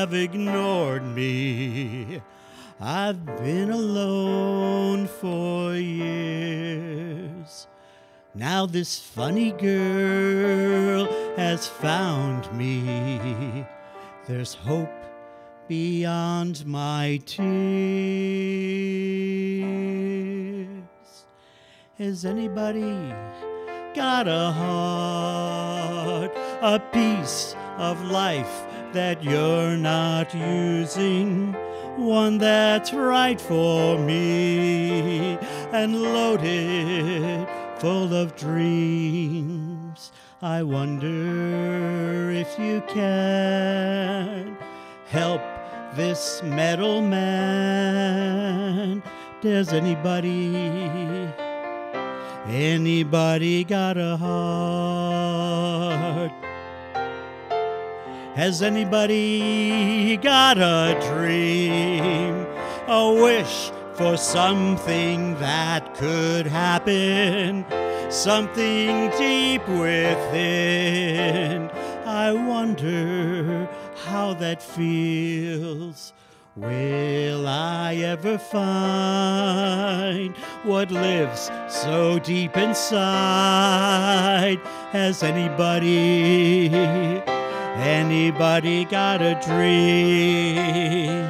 have ignored me. I've been alone for years. Now this funny girl has found me. There's hope beyond my tears. Has anybody got a heart, a piece of life that you're not using? One that's right for me and loaded full of dreams. I wonder if you can help this metal man. Does anybody got a heart? Has anybody got a dream, a wish for something that could happen, something deep within? I wonder how that feels. Will I ever find what lives so deep inside? Has anybody got a dream?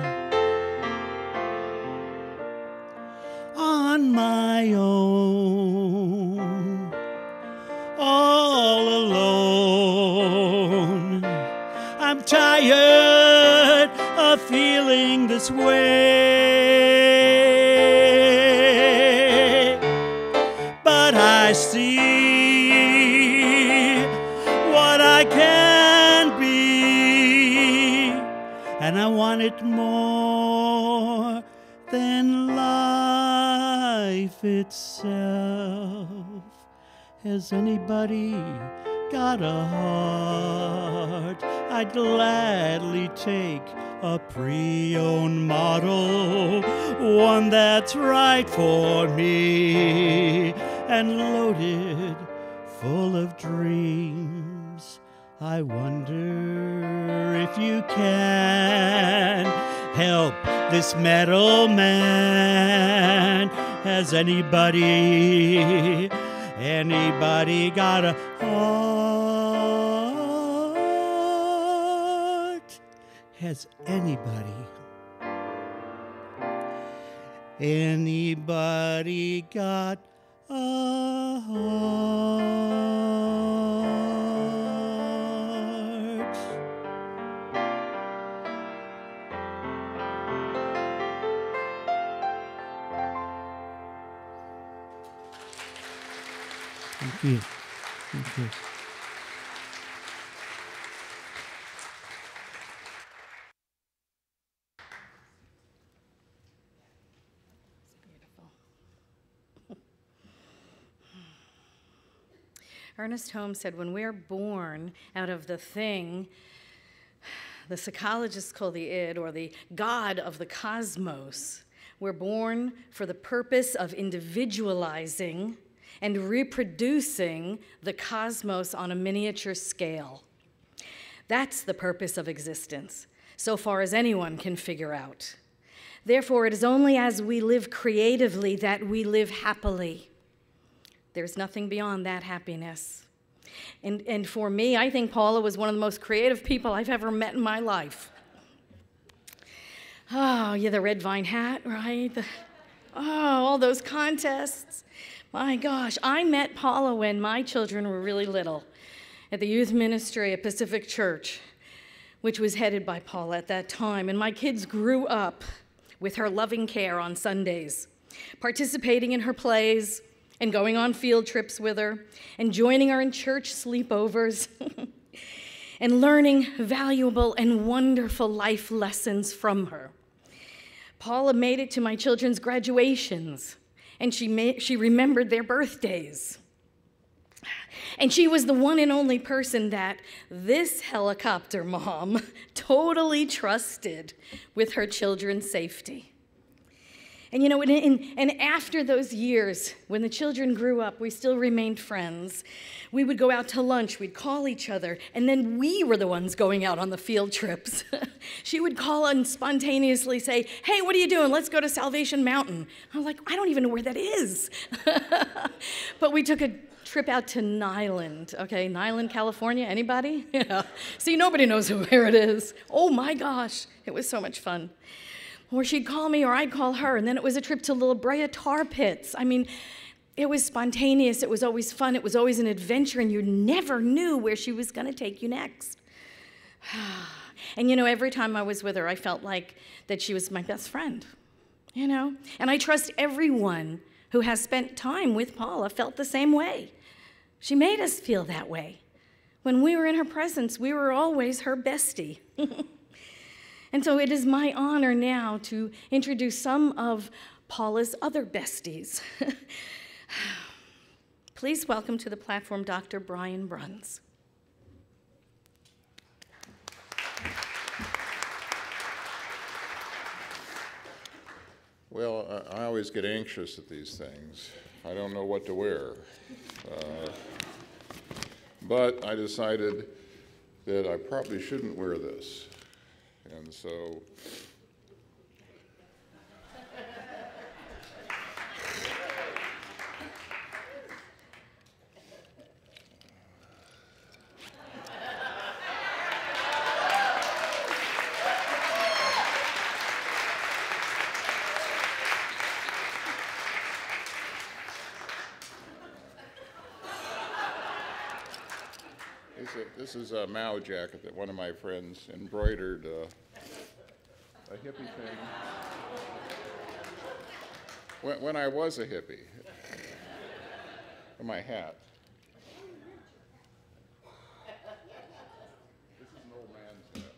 On my own, all alone, I'm tired of feeling this way, but I see what I can be, and I want it more than life itself. Has anybody got a heart? I'd gladly take a pre-owned model, one that's right for me and loaded full of dreams. I wonder if you can help this metal man. Has anybody got a heart? Has anybody got a heart? Thank you. Thank you. Ernest Holmes said, when we're born out of the thing the psychologists call the id, or the God of the cosmos, we're born for the purpose of individualizing and reproducing the cosmos on a miniature scale. That's the purpose of existence, so far as anyone can figure out. Therefore, it is only as we live creatively that we live happily. There's nothing beyond that happiness. And for me, I think Paula was one of the most creative people I've ever met in my life. Oh, yeah, the red vine hat, right? All those contests. My gosh, I met Paula when my children were really little at the youth ministry at Pacific Church, which was headed by Paula at that time. And my kids grew up with her loving care on Sundays, participating in her plays and going on field trips with her and joining her in church sleepovers and learning valuable and wonderful life lessons from her. Paula made it to my children's graduations, and she remembered their birthdays. And she was the one and only person that this helicopter mom totally trusted with her children's safety. And, you know, and after those years, when the children grew up, we still remained friends. We would go out to lunch, we'd call each other, and then we were the ones going out on the field trips. She would call and spontaneously say, hey, what are you doing? Let's go to Salvation Mountain. I was like, I don't even know where that is. But we took a trip out to Nyland, okay? Nyland, California, anybody? Yeah. See, nobody knows where it is. Oh my gosh, it was so much fun. Or she'd call me or I'd call her, and then it was a trip to La Brea Tar Pits. I mean, it was spontaneous, it was always fun, it was always an adventure, and you never knew where she was gonna take you next. And you know, every time I was with her, I felt like that she was my best friend, you know? And I trust everyone who has spent time with Paula felt the same way. She made us feel that way. When we were in her presence, we were always her bestie. And so it is my honor now to introduce some of Paula's other besties. Please welcome to the platform Dr. Brian Bruns. Well, I always get anxious at these things. I don't know what to wear. But I decided that I probably shouldn't wear this. And so this is a Mao jacket that one of my friends embroidered a hippie thing when I was a hippie. My hat. This is an old man's hat.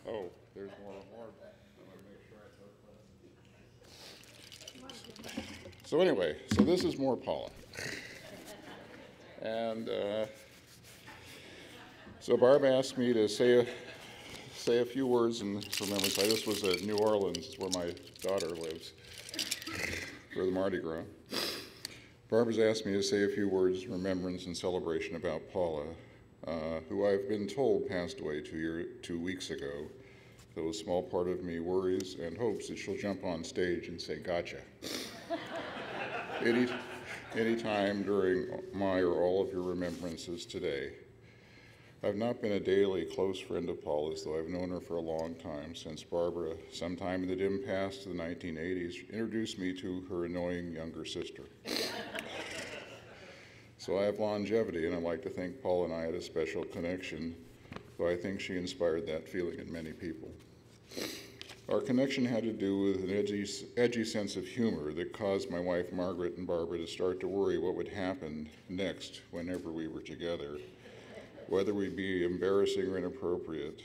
Oh, there's more. I want to make sure I So anyway, so this is more Paula. And so Barb asked me to say a few words in remembrance. This was at New Orleans, where my daughter lives, for the Mardi Gras. Barb has asked me to say a few words in remembrance and celebration about Paula, who I've been told passed away 2 weeks ago, though a small part of me worries and hopes that she'll jump on stage and say, gotcha. Any time during my or all of your remembrances today. I've not been a daily close friend of Paula's, though I've known her for a long time, since Barbara, sometime in the dim past of the 1980s, introduced me to her annoying younger sister. So I have longevity, and I'd like to think Paula and I had a special connection, though I think she inspired that feeling in many people. Our connection had to do with an edgy sense of humor that caused my wife Margaret and Barbara to start to worry what would happen next whenever we were together. Whether we be embarrassing or inappropriate,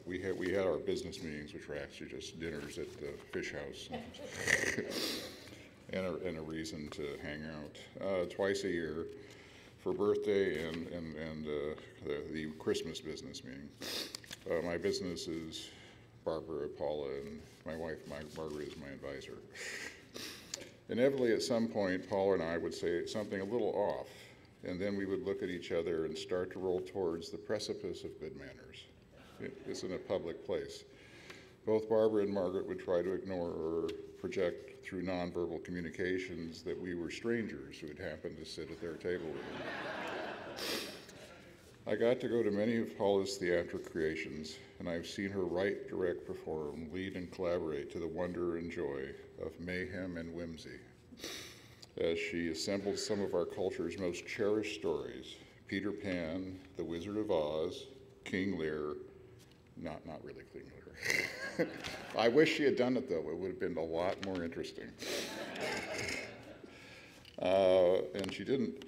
we had our business meetings, which were actually just dinners at the fish house, and a reason to hang out twice a year for birthday and the Christmas business meeting. My business is Barbara, Paula, and my wife Margaret is my advisor. Inevitably, at some point, Paula and I would say something a little off. And then we would look at each other and start to roll towards the precipice of good manners. It's in a public place. Both Barbara and Margaret would try to ignore or project through nonverbal communications that we were strangers who had happened to sit at their table with them. I got to go to many of Paula's theatrical creations, and I've seen her write, direct, perform, lead, and collaborate to the wonder and joy of mayhem and whimsy, as she assembled some of our culture's most cherished stories: Peter Pan, The Wizard of Oz, King Lear, not really King Lear. I wish she had done it, though. It would have been a lot more interesting. And she didn't.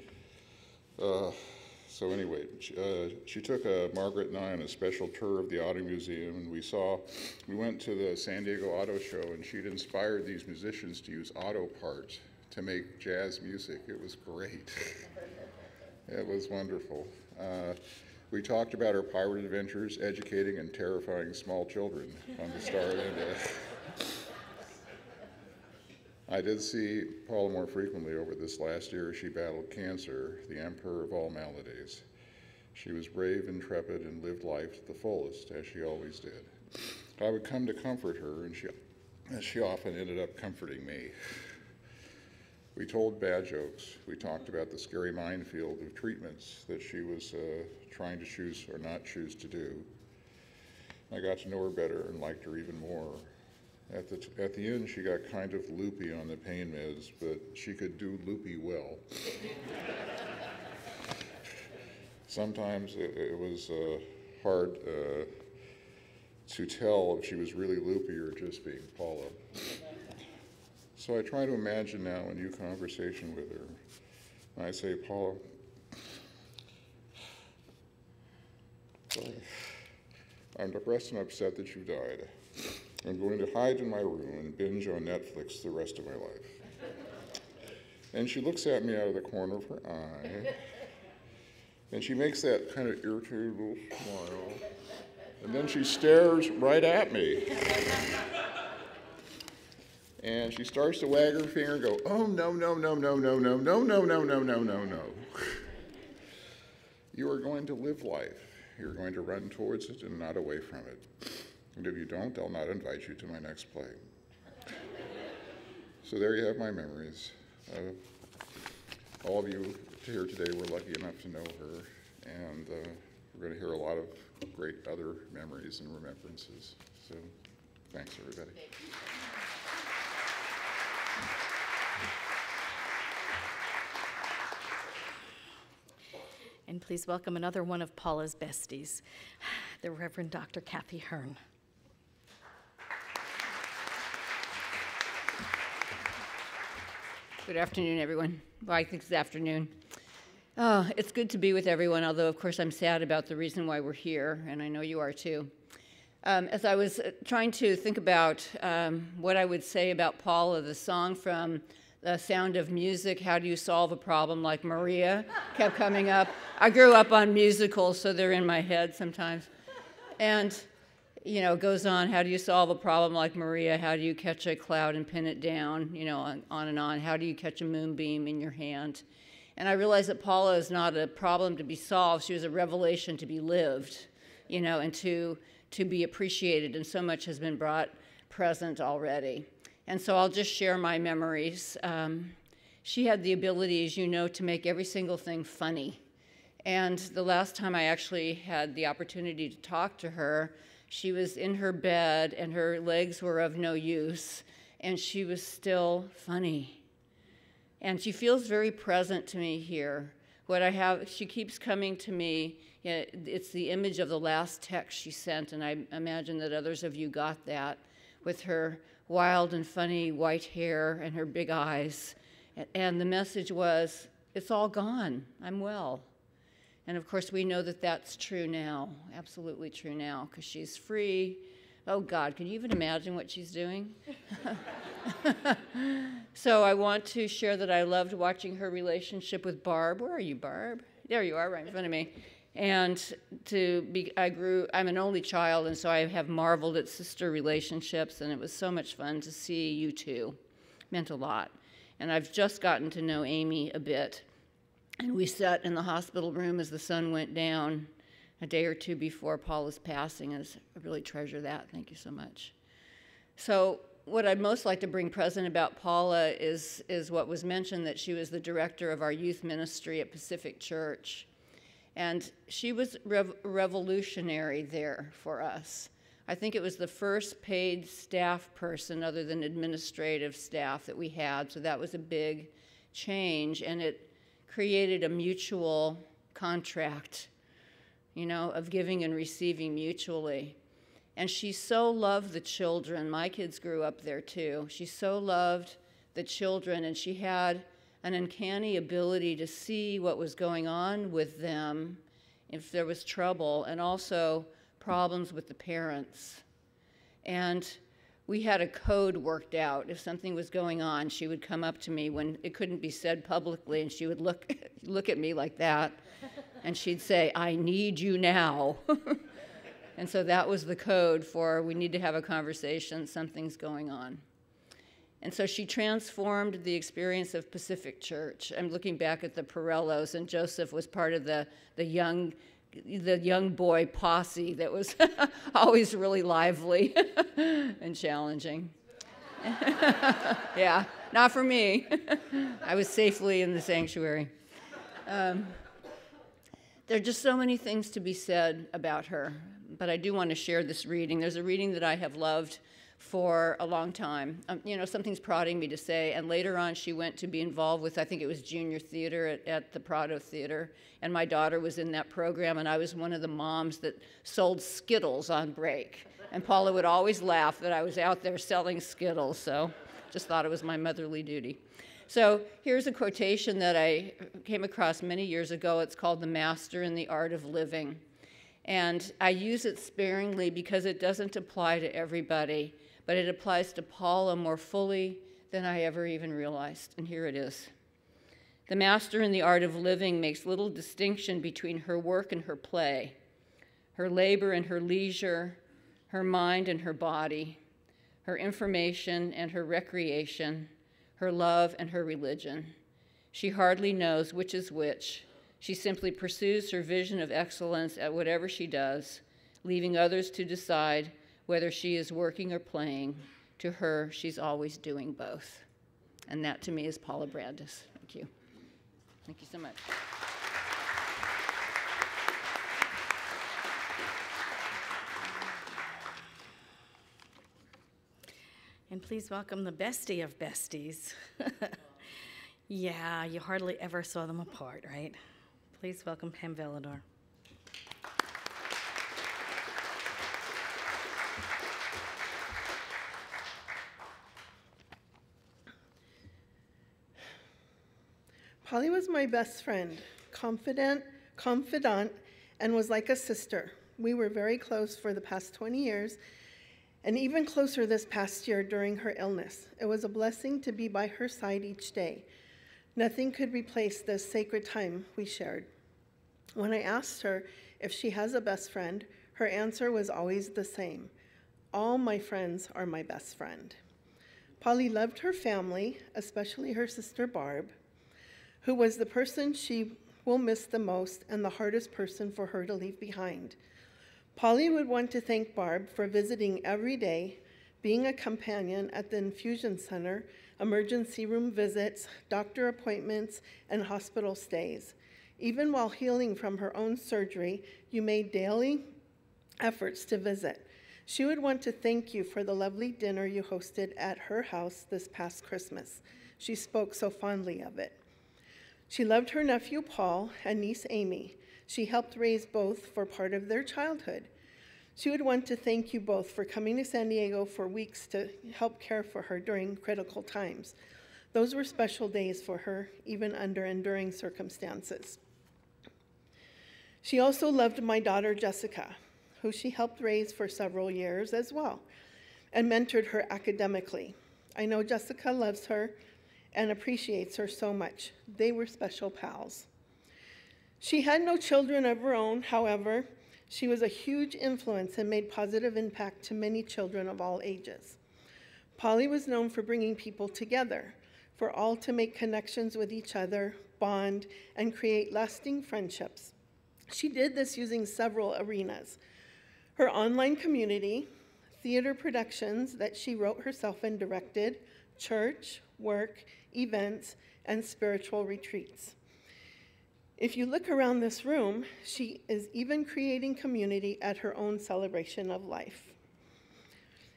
So anyway, she took Margaret and I on a special tour of the Auto Museum, and we went to the San Diego Auto Show, and she'd inspired these musicians to use auto parts to make jazz music. It was great. It was wonderful. We talked about her pirate adventures, educating and terrifying small children on the Star I did see Paula more frequently over this last year as she battled cancer, the emperor of all maladies. She was brave, intrepid, and lived life to the fullest, as she always did. I would come to comfort her, and she often ended up comforting me. We told bad jokes. We talked about the scary minefield of treatments that she was trying to choose or not choose to do. I got to know her better and liked her even more. At the end, she got kind of loopy on the pain meds, but she could do loopy well. Sometimes it was hard to tell if she was really loopy or just being Paula. So I try to imagine now a new conversation with her. And I say, Paula, I'm depressed and upset that you died. I'm going to hide in my room and binge on Netflix the rest of my life. And she looks at me out of the corner of her eye, and she makes that kind of irritated little smile, and then she stares right at me. And she starts to wag her finger and go, oh, no, no, no, no, no, no, no, no, no, no, no, no, no. You are going to live life. You're going to run towards it and not away from it. And if you don't, I'll not invite you to my next play. So there you have my memories. All of you here today were lucky enough to know her, and we're going to hear a lot of great other memories and remembrances. So thanks, everybody. And please welcome another one of Paula's besties, the Reverend Dr. Kathy Hearn. Good afternoon, everyone. Well, I think it's afternoon. Oh, it's good to be with everyone, although, of course, I'm sad about the reason why we're here, and I know you are too. As I was trying to think about what I would say about Paula, the song from The Sound of Music, How Do You Solve a Problem Like Maria, kept coming up. I grew up on musicals, so they're in my head sometimes. And you know, it goes on, how do you solve a problem like Maria? How do you catch a cloud and pin it down? You know, on and on. How do you catch a moonbeam in your hand? And I realized that Paula is not a problem to be solved. She was a revelation to be lived, you know, and to be appreciated. And so much has been brought present already. And so I'll just share my memories. She had the ability, as you know, to make every single thing funny. And the last time I actually had the opportunity to talk to her, she was in her bed and her legs were of no use, and she was still funny. And she feels very present to me here. What I have, she keeps coming to me. You know, it's the image of the last text she sent, and I imagine that others of you got that, with her wild and funny white hair and her big eyes. And the message was, it's all gone. I'm well. And of course, we know that that's true now, absolutely true now, because she's free. Oh God, can you even imagine what she's doing? So I want to share that I loved watching her relationship with Barb. Where are you, Barb? There you are, right in front of me. And I'm an only child, and so I have marveled at sister relationships, and it was so much fun to see you two. It meant a lot. And I've just gotten to know Amy a bit. And we sat in the hospital room as the sun went down a day or two before Paula's passing. And I really treasure that. Thank you so much. So what I'd most like to bring present about Paula is what was mentioned, that she was the director of our youth ministry at Pacific Church. And she was revolutionary there for us. I think it was the first paid staff person other than administrative staff that we had. So that was a big change. And it created a mutual contract, you know, of giving and receiving mutually. And she so loved the children. My kids grew up there too. She so loved the children, and she had an uncanny ability to see what was going on with them if there was trouble, and also problems with the parents. And we had a code worked out. If something was going on, she would come up to me when it couldn't be said publicly, and she would look at me like that, and she'd say, I need you now. And so that was the code for, we need to have a conversation, something's going on. And so she transformed the experience of Pacific Church. I'm looking back at the Perellos, and Joseph was part of the young boy posse that was always really lively and challenging. Yeah, not for me. I was safely in the sanctuary. There are just so many things to be said about her, but I do want to share this reading. There's a reading that I have loved for a long time. Something's prodding me to say, and later on she went to be involved with, I think it was junior theater at the Prado Theater, and my daughter was in that program, and I was one of the moms that sold Skittles on break. And Paula would always laugh that I was out there selling Skittles, so just thought it was my motherly duty. So here's a quotation that I came across many years ago. It's called "The Master in the Art of Living." And I use it sparingly because it doesn't apply to everybody, but it applies to Paula more fully than I ever even realized. And here it is. The master in the art of living makes little distinction between her work and her play, her labor and her leisure, her mind and her body, her information and her recreation, her love and her religion. She hardly knows which is which. She simply pursues her vision of excellence at whatever she does, leaving others to decide whether she is working or playing. To her, she's always doing both. And that, to me, is Paula Brandis. Thank you. Thank you so much. And please welcome the bestie of besties. Yeah, you hardly ever saw them apart, right? Please welcome Pam Vellador. Polly was my best friend, confidant, and was like a sister. We were very close for the past 20 years, and even closer this past year during her illness. It was a blessing to be by her side each day. Nothing could replace this sacred time we shared. When I asked her if she has a best friend, her answer was always the same. All my friends are my best friend. Polly loved her family, especially her sister Barb, who was the person she will miss the most and the hardest person for her to leave behind. Polly would want to thank Barb for visiting every day, being a companion at the infusion center, emergency room visits, doctor appointments, and hospital stays. Even while healing from her own surgery, you made daily efforts to visit. She would want to thank you for the lovely dinner you hosted at her house this past Christmas. She spoke so fondly of it. She loved her nephew Paul and niece Amy. She helped raise both for part of their childhood. She would want to thank you both for coming to San Diego for weeks to help care for her during critical times. Those were special days for her, even under enduring circumstances. She also loved my daughter Jessica, who she helped raise for several years as well, and mentored her academically. I know Jessica loves her and appreciates her so much. They were special pals. She had no children of her own, however. She was a huge influence and made positive impact to many children of all ages. Polly was known for bringing people together, for all to make connections with each other, bond, and create lasting friendships. She did this using several arenas. Her online community, theater productions that she wrote herself and directed, church, work, events, and spiritual retreats. If you look around this room, she is even creating community at her own celebration of life.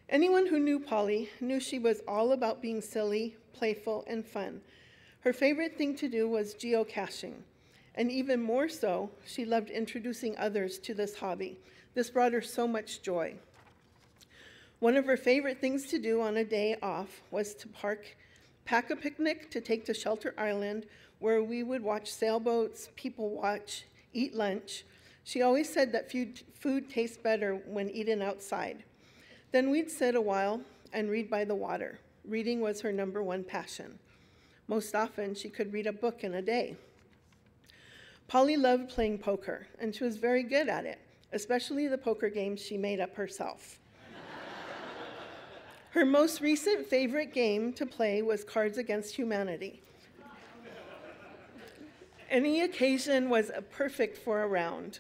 Anyone who knew Polly knew she was all about being silly, playful, and fun. Her favorite thing to do was geocaching, and even more so, she loved introducing others to this hobby. This brought her so much joy. One of her favorite things to do on a day off was to pack a picnic to take to Shelter Island, where we would watch sailboats, people watch, eat lunch. She always said that food tastes better when eaten outside. Then we'd sit a while and read by the water. Reading was her #1 passion. Most often, she could read a book in a day. Polly loved playing poker, and she was very good at it, especially the poker games she made up herself. Her most recent favorite game to play was Cards Against Humanity. Any occasion was perfect for a round.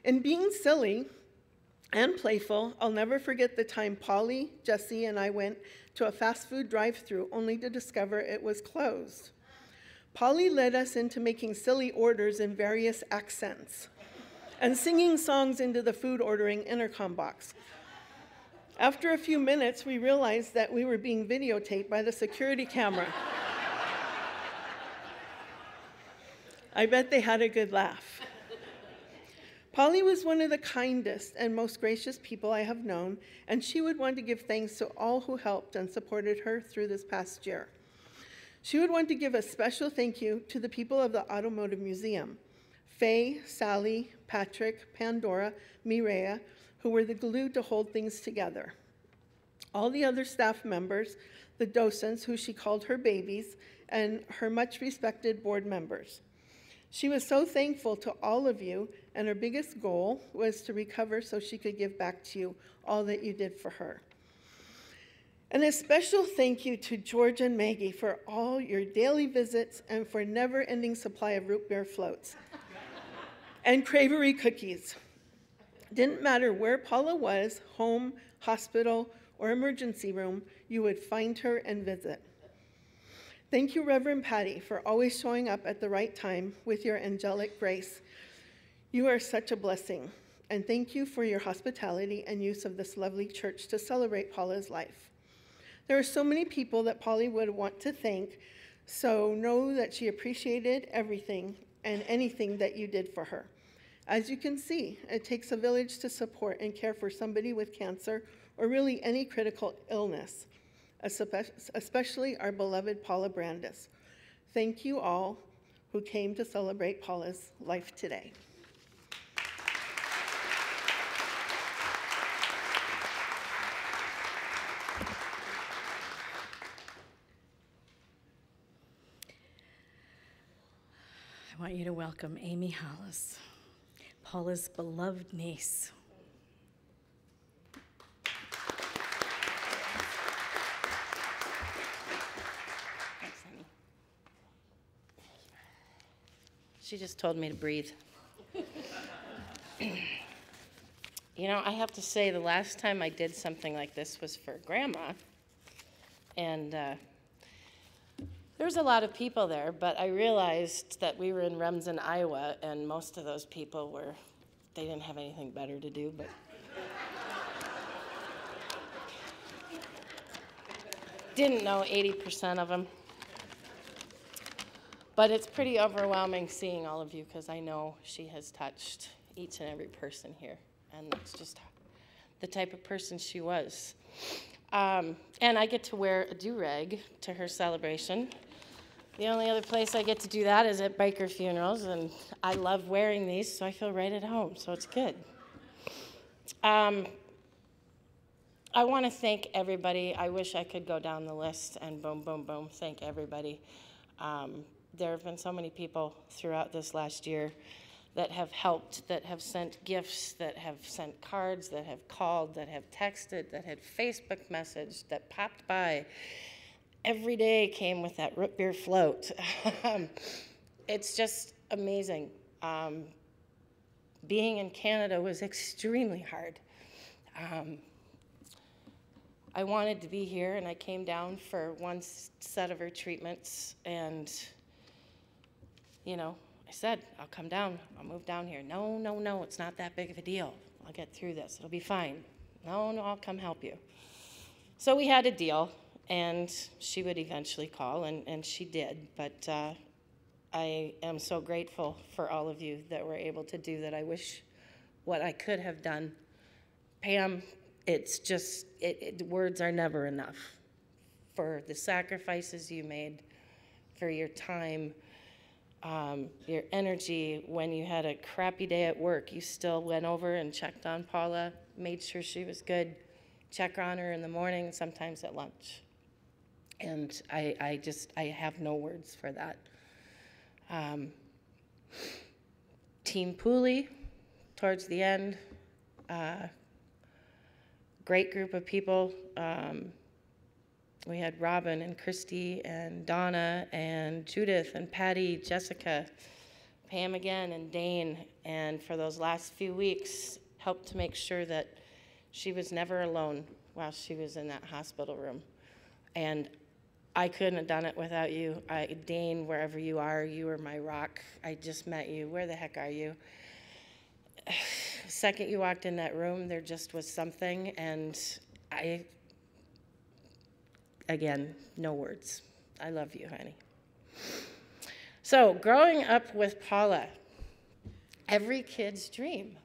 In being silly and playful, I'll never forget the time Polly, Jesse, and I went to a fast food drive-thru only to discover it was closed. Polly led us into making silly orders in various accents and singing songs into the food ordering intercom box. After a few minutes, we realized that we were being videotaped by the security camera. I bet they had a good laugh. Polly was one of the kindest and most gracious people I have known, and she would want to give thanks to all who helped and supported her through this past year. She would want to give a special thank you to the people of the Automotive Museum, Faye, Sally, Patrick, Pandora, Mireya, who were the glue to hold things together. All the other staff members, the docents, who she called her babies, and her much respected board members. She was so thankful to all of you, and her biggest goal was to recover so she could give back to you all that you did for her. And a special thank you to George and Maggie for all your daily visits and for never-ending supply of root beer floats and Cravery cookies. Didn't matter where Paula was, home, hospital, or emergency room, you would find her and visit. Thank you, Reverend Patty, for always showing up at the right time with your angelic grace. You are such a blessing. And thank you for your hospitality and use of this lovely church to celebrate Paula's life. There are so many people that Polly would want to thank, so know that she appreciated everything and anything that you did for her. As you can see, it takes a village to support and care for somebody with cancer or really any critical illness, especially our beloved Paula Brandis. Thank you all who came to celebrate Paula's life today. I want you to welcome Amy Hollis, Paula's beloved niece. Thanks, honey. She just told me to breathe. You know, I have to say the last time I did something like this was for Grandma, and there was a lot of people there, but I realized that we were in Remsen, Iowa, and most of those people they didn't have anything better to do, but didn't know 80% of them. But it's pretty overwhelming seeing all of you, because I know she has touched each and every person here, and that's just the type of person she was. And I get to wear a do-rag to her celebration. The only other place I get to do that is at biker funerals, and I love wearing these, so I feel right at home, so it's good. I want to thank everybody. I wish I could go down the list and boom, boom, boom, thank everybody. There have been so many people throughout this last year that have helped, that have sent gifts, that have sent cards, that have called, that have texted, that had Facebook messaged, that popped by. Every day came with that root beer float. It's just amazing. Being in Canada was extremely hard. I wanted to be here, and I came down for one set of her treatments, and, you know, I said, I'll come down, I'll move down here. No, no, no, it's not that big of a deal. I'll get through this, it'll be fine. No, no, I'll come help you. So we had a deal, and she would eventually call, and she did, but I am so grateful for all of you that were able to do that. I wish what I could have done. Pam, it's just, words are never enough for the sacrifices you made, for your time, your energy. When you had a crappy day at work, you still went over and checked on Paula, made sure she was good, check on her in the morning, sometimes at lunch. And I have no words for that. Team Pooley, towards the end, great group of people. We had Robin and Christy and Donna and Judith and Patty, Jessica, Pam again, and Dane. And for those last few weeks, helped to make sure that she was never alone while she was in that hospital room. And I couldn't have done it without you. Dane, wherever you are my rock. I just met you. Where the heck are you? The second you walked in that room, there just was something, and again, no words. I love you, honey. So, growing up with Paula, every kid's dream.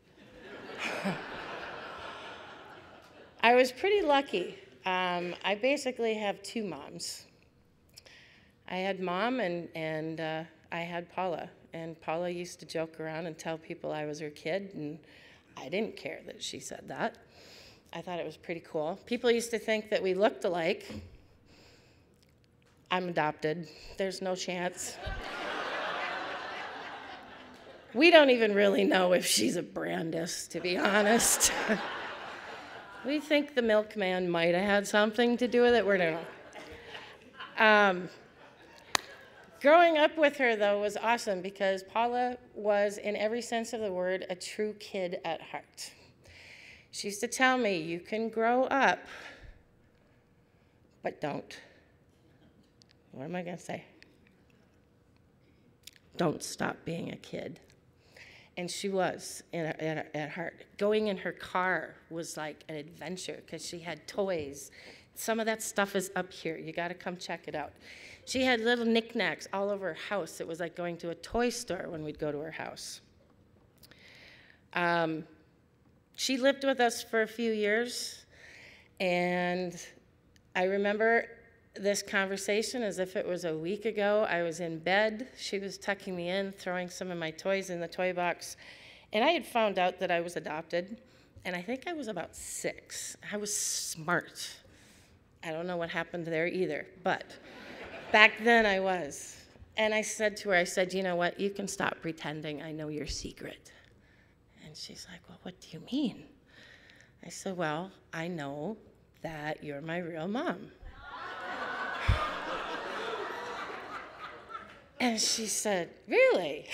I was pretty lucky. I basically have two moms. I had Mom and I had Paula. And Paula used to joke around and tell people I was her kid, and I didn't care that she said that. I thought it was pretty cool. People used to think that we looked alike. I'm adopted. There's no chance. We don't even really know if she's a Brandis, to be honest. We think the milkman might have had something to do with it. We don't know. Growing up with her, though, was awesome because Paula was, in every sense of the word, a true kid at heart. She used to tell me, you can grow up, but don't. What am I going to say? Don't stop being a kid. And she was at heart. Going in her car was like an adventure because she had toys. Some of that stuff is up here. You got to come check it out. She had little knickknacks all over her house. It was like going to a toy store when we'd go to her house. She lived with us for a few years, and I remember this conversation as if it was a week ago. I was in bed. She was tucking me in, throwing some of my toys in the toy box, and I had found out that I was adopted, and I think I was about 6. I was smart. I don't know what happened there either, but back then I was. And I said to her, I said, you know what, you can stop pretending I know your secret. And she's like, well, what do you mean? I said, well, I know that you're my real mom. And she said, really?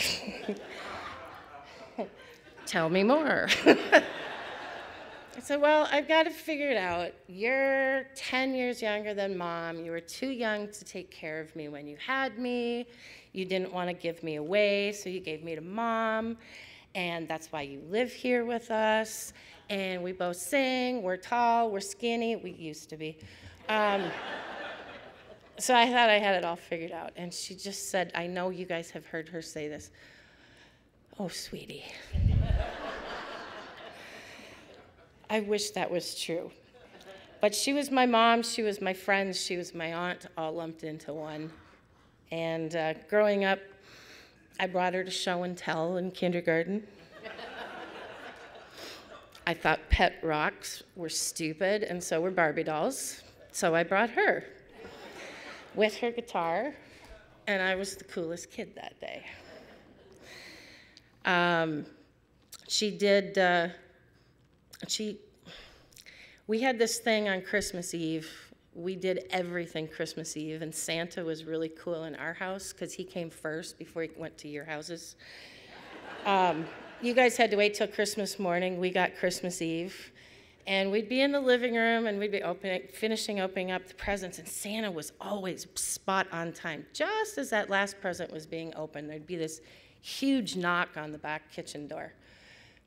Tell me more. I said, well, I've got to figure it out. You're 10 years younger than Mom. You were too young to take care of me when you had me. You didn't want to give me away, so you gave me to Mom. And that's why you live here with us. And we both sing. We're tall. We're skinny. We used to be. So I thought I had it all figured out. And she just said, I know you guys have heard her say this. Oh, sweetie. I wish that was true. But she was my mom, she was my friend, she was my aunt, all lumped into one. And growing up, I brought her to show and tell in kindergarten. I thought pet rocks were stupid, and so were Barbie dolls. So I brought her with her guitar, and I was the coolest kid that day. We had this thing on Christmas Eve. We did everything Christmas Eve, and Santa was really cool in our house because he came first before he went to your houses. You guys had to wait till Christmas morning. We got Christmas Eve, and we'd be in the living room, and we'd be finishing opening up the presents, and Santa was always spot on time. Just as that last present was being opened, there'd be this huge knock on the back kitchen door.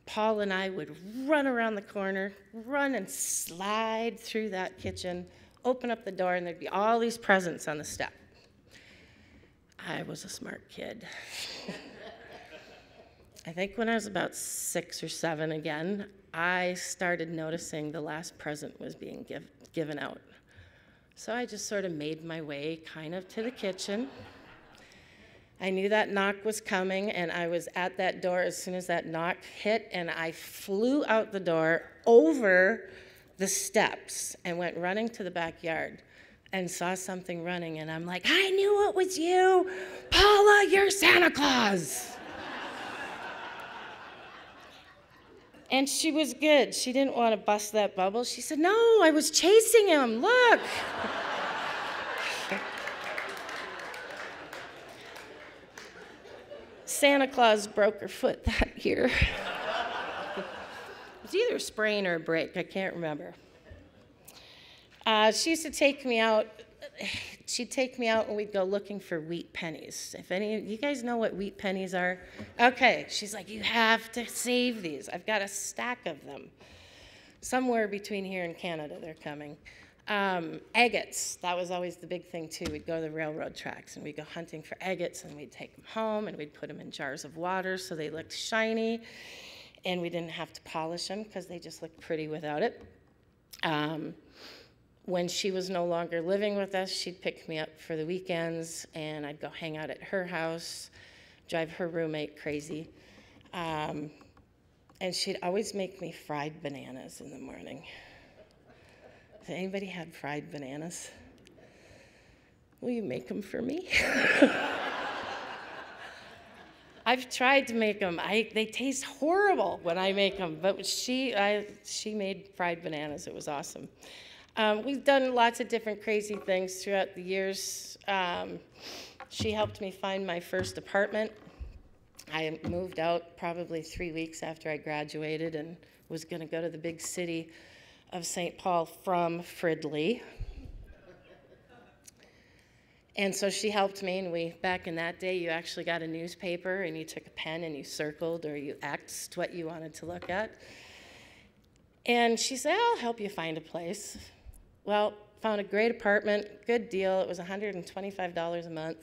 Paul and I would run around the corner, run and slide through that kitchen, open up the door, and there'd be all these presents on the step. I was a smart kid. I think when I was about 6 or 7 again, I started noticing the last present was being given out. So I just sort of made my way kind of to the kitchen. I knew that knock was coming, and I was at that door as soon as that knock hit, and I flew out the door over the steps and went running to the backyard and saw something running, and I'm like, I knew it was you. Paula, you're Santa Claus. And she was good. She didn't want to bust that bubble. She said, no, I was chasing him, look. Santa Claus broke her foot that year. It was either a sprain or a break, I can't remember. She used to take me out. She'd take me out and we'd go looking for wheat pennies. If any of you guys know what wheat pennies are? Okay, she's like, you have to save these. I've got a stack of them. Somewhere between here and Canada, they're coming. Agates, that was always the big thing too. We'd go to the railroad tracks and we'd go hunting for agates and we'd take them home and we'd put them in jars of water so they looked shiny and we didn't have to polish them because they just looked pretty without it. When she was no longer living with us, she'd pick me up for the weekends and I'd go hang out at her house, drive her roommate crazy. And she'd always make me fried bananas in the morning. Has anybody had fried bananas? Will you make them for me? I've tried to make them. They taste horrible when I make them, but she made fried bananas. It was awesome. We've done lots of different crazy things throughout the years. She helped me find my first apartment. I moved out probably 3 weeks after I graduated and was going to go to the big city of St. Paul from Fridley. And so she helped me, and back in that day, you actually got a newspaper and you took a pen and you circled or you X'd what you wanted to look at. And she said, I'll help you find a place. Well, found a great apartment, good deal. It was $125 a month.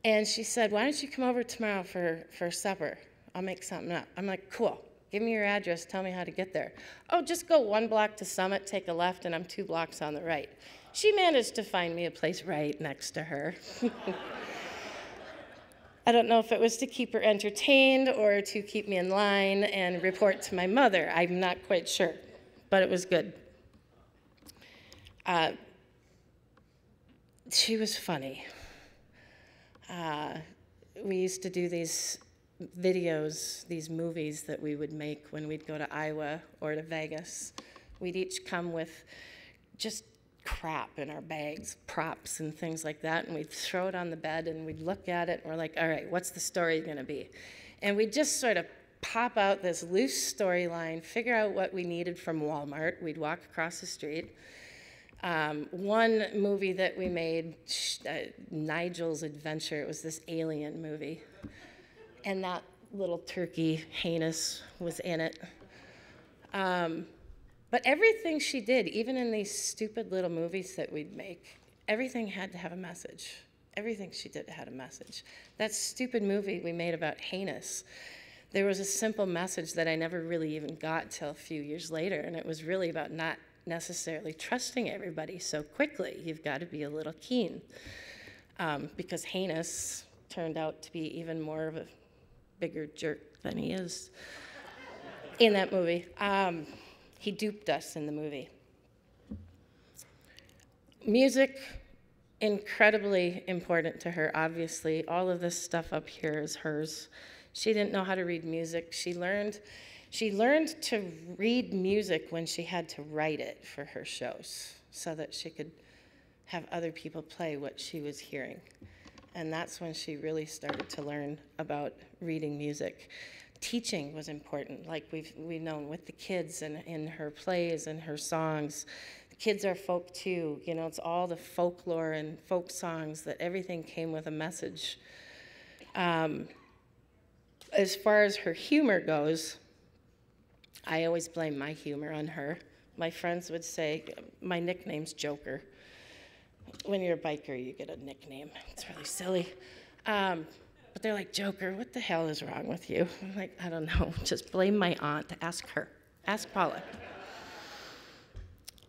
And she said, why don't you come over tomorrow for supper? I'll make something up. I'm like, cool. Give me your address. Tell me how to get there. Oh, just go 1 block to Summit, take a left, and I'm 2 blocks on the right. She managed to find me a place right next to her. I don't know if it was to keep her entertained or to keep me in line and report to my mother. I'm not quite sure, but it was good. She was funny. We used to do these videos, these movies that we would make when we'd go to Iowa or to Vegas. We'd each come with just crap in our bags, props and things like that, and we'd throw it on the bed and we'd look at it and we're like, all right, what's the story going to be? And we'd just sort of pop out this loose storyline, figure out what we needed from Walmart. We'd walk across the street. One movie that we made, Nigel's Adventure, it was this alien movie. And that little turkey, Heinous, was in it. But everything she did, even in these stupid little movies that we'd make, everything had to have a message. Everything she did had a message. That stupid movie we made about Heinous, there was a simple message that I never really even got till a few years later, and it was really about not necessarily trusting everybody so quickly. You've got to be a little keen. Because Heinous turned out to be even more of a bigger jerk than he is in that movie. He duped us in the movie. Music, incredibly important to her, obviously. All of this stuff up here is hers. She didn't know how to read music. She learned to read music when she had to write it for her shows so that she could have other people play what she was hearing. And that's when she really started to learn about reading music. Teaching was important, like we've known with the kids and in her plays and her songs. The kids are folk too, you know, it's all the folklore and folk songs that everything came with a message. As far as her humor goes, I always blame my humor on her. My friends would say, my nickname's Joker. When you're a biker, you get a nickname. It's really silly. But they're like, Joker, what the hell is wrong with you? I'm like, I don't know. Just blame my aunt. Ask her. Ask Paula.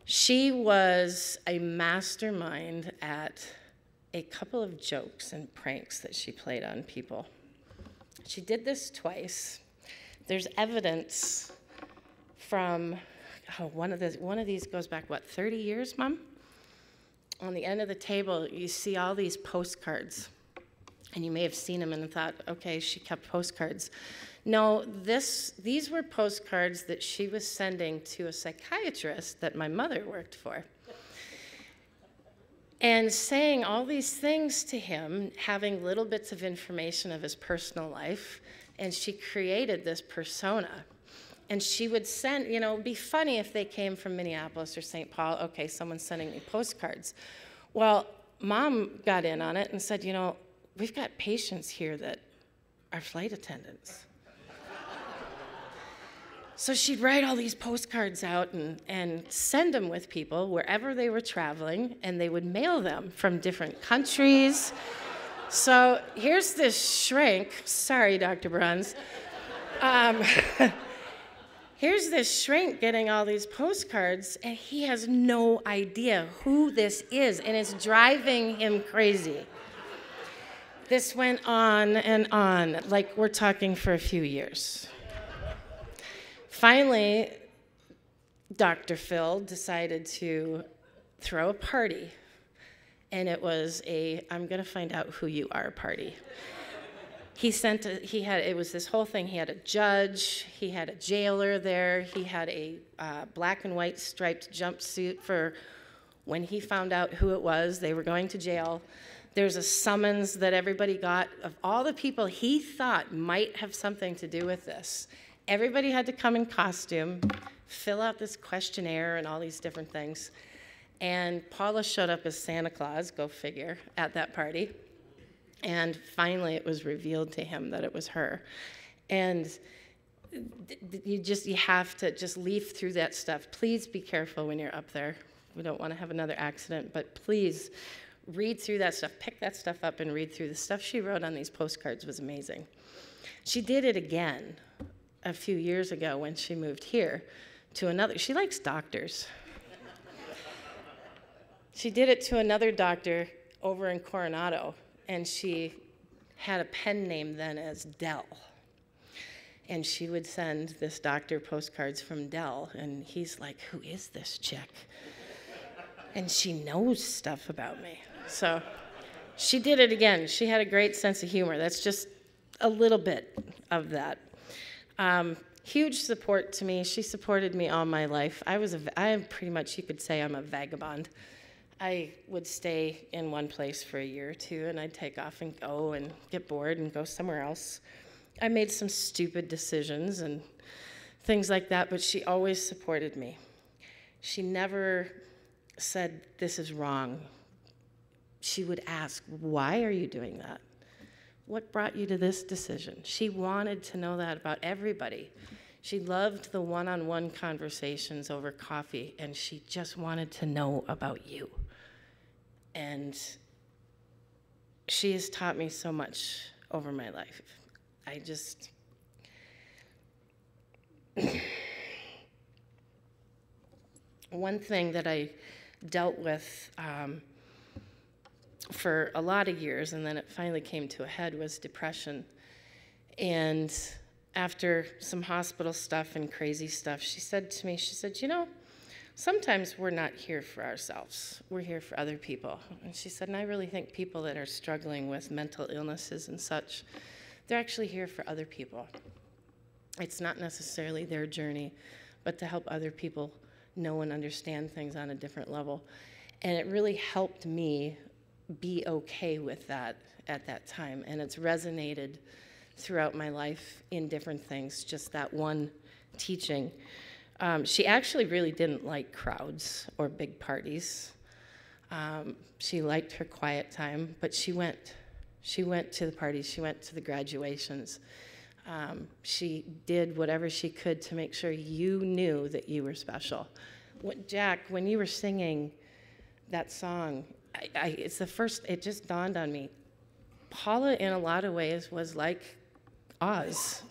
She was a mastermind at a couple of jokes and pranks that she played on people. She did this twice. There's evidence from, one of these goes back, what, 30 years, Mom? On the end of the table, you see all these postcards. And you may have seen them and thought, okay, she kept postcards. No, these were postcards that she was sending to a psychiatrist that my mother worked for. And saying all these things to him, having little bits of information of his personal life, and she created this persona. And she would send, you know, it'd be funny if they came from Minneapolis or St. Paul. Okay, someone's sending me postcards. Well, Mom got in on it and said, you know, we've got patients here that are flight attendants. So she'd write all these postcards out and send them with people wherever they were traveling, and they would mail them from different countries. So here's this shrink, sorry, Dr. Bruns. Here's this shrink getting all these postcards, and he has no idea who this is, and it's driving him crazy. This went on and on, like we're talking for a few years. Finally, Dr. Phil decided to throw a party, and it was a I'm gonna find out who you are party. It was this whole thing. He had a judge, he had a jailer there, he had a black and white striped jumpsuit for when he found out who it was, they were going to jail. There's a summons that everybody got of all the people he thought might have something to do with this. Everybody had to come in costume, fill out this questionnaire and all these different things. And Paula showed up as Santa Claus, go figure, at that party. And finally it was revealed to him that it was her. And you have to just leaf through that stuff. Please be careful when you're up there. We don't want to have another accident, but please read through that stuff. Pick that stuff up and read through. The stuff she wrote on these postcards was amazing. She did it again a few years ago when she moved here to another. She likes doctors. She did it to another doctor over in Coronado, and she had a pen name then as Dell. And she would send this doctor postcards from Dell, and he's like, who is this chick? And she knows stuff about me. So she did it again. She had a great sense of humor. That's just a little bit of that. Huge support to me. She supported me all my life. I am pretty much, you could say I'm a vagabond. I would stay in one place for a year or two, and I'd take off and go and get bored and go somewhere else. I made some stupid decisions and things like that, but she always supported me. She never said, this is wrong. She would ask, why are you doing that? What brought you to this decision? She wanted to know that about everybody. She loved the one-on-one conversations over coffee, and she just wanted to know about you. And she has taught me so much over my life. One thing that I dealt with for a lot of years, and then it finally came to a head, was depression. And after some hospital stuff and crazy stuff, she said to me, she said, you know, sometimes we're not here for ourselves. We're here for other people. And she said, and I really think people that are struggling with mental illnesses and such, they're actually here for other people. It's not necessarily their journey, but to help other people know and understand things on a different level. And it really helped me be okay with that at that time. And it's resonated throughout my life in different things, just that one teaching. She actually really didn't like crowds or big parties. She liked her quiet time, but she went to the parties, she went to the graduations. She did whatever she could to make sure you knew that you were special. Jack, when you were singing that song, it just dawned on me. Paula, in a lot of ways, was like Oz.